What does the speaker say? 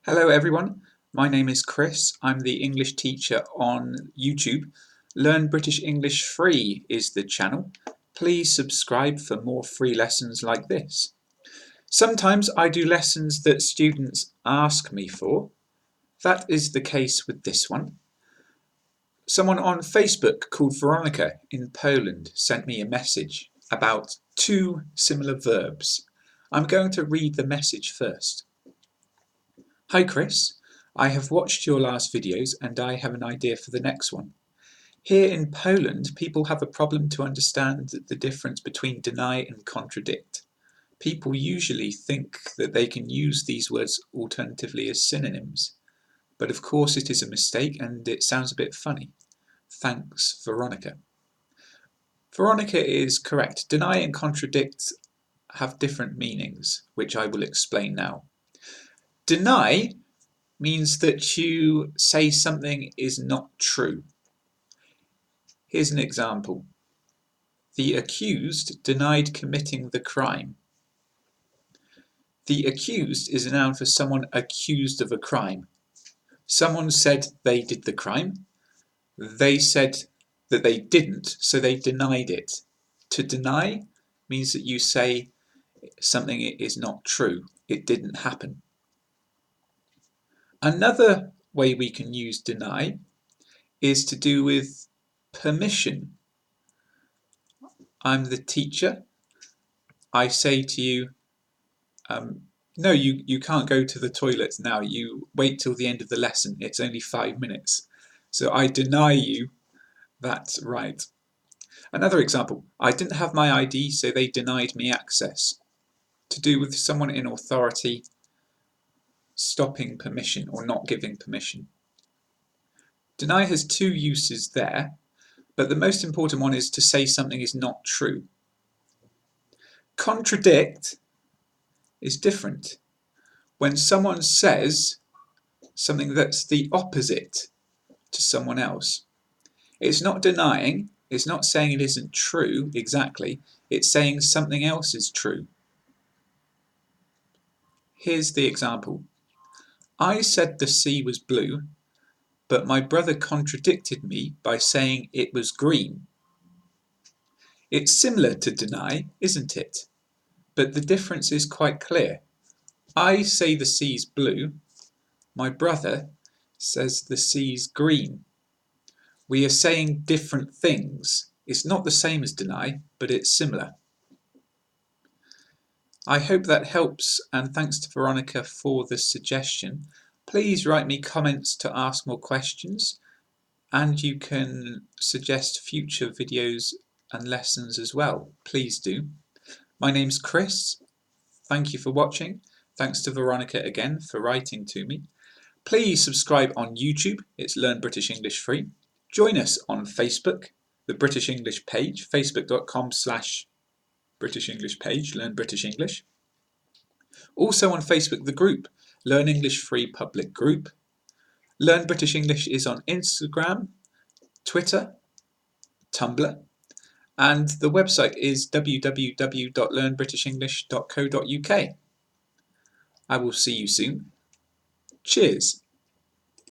Hello everyone, my name is Chris. I'm the English teacher on YouTube. Learn British English Free is the channel. Please subscribe for more free lessons like this. Sometimes I do lessons that students ask me for. That is the case with this one. Someone on Facebook called Veronica in Poland sent me a message about two similar verbs. I'm going to read the message first. Hi Chris, I have watched your last videos and I have an idea for the next one. Here in Poland, people have a problem to understand the difference between deny and contradict. People usually think that they can use these words alternatively as synonyms, but of course it is a mistake and it sounds a bit funny. Thanks, Veronica. Veronica is correct. Deny and contradict have different meanings, which I will explain now. Deny means that you say something is not true. Here's an example. The accused denied committing the crime. The accused is a noun for someone accused of a crime. Someone said they did the crime. They said that they didn't, so they denied it. To deny means that you say something is not true. It didn't happen. Another way we can use deny is to do with permission. I'm the teacher. I say to you, no, you can't go to the toilet now. You wait till the end of the lesson. It's only 5 minutes. So I deny you that right. Another example, I didn't have my ID, so they denied me access. To do with someone in authority stopping permission or not giving permission. Deny has two uses there, but the most important one is to say something is not true. Contradict is different. When someone says something that's the opposite to someone else. It's not denying, it's not saying it isn't true exactly, it's saying something else is true. Here's the example. I said the sea was blue, but my brother contradicted me by saying it was green. It's similar to deny, isn't it? But the difference is quite clear. I say the sea's blue, my brother says the sea's green. We are saying different things. It's not the same as deny, but it's similar. I hope that helps, and thanks to Veronica for the suggestion. Please write me comments to ask more questions, and you can suggest future videos and lessons as well. Please do. My name's Chris. Thank you for watching. Thanks to Veronica again for writing to me. Please subscribe on YouTube. It's Learn British English Free. Join us on Facebook, the British English page, facebook.com/British English page, Learn British English. Also on Facebook, the group, Learn English Free Public Group. Learn British English is on Instagram, Twitter, Tumblr, and the website is www.learnbritishenglish.co.uk. I will see you soon. Cheers.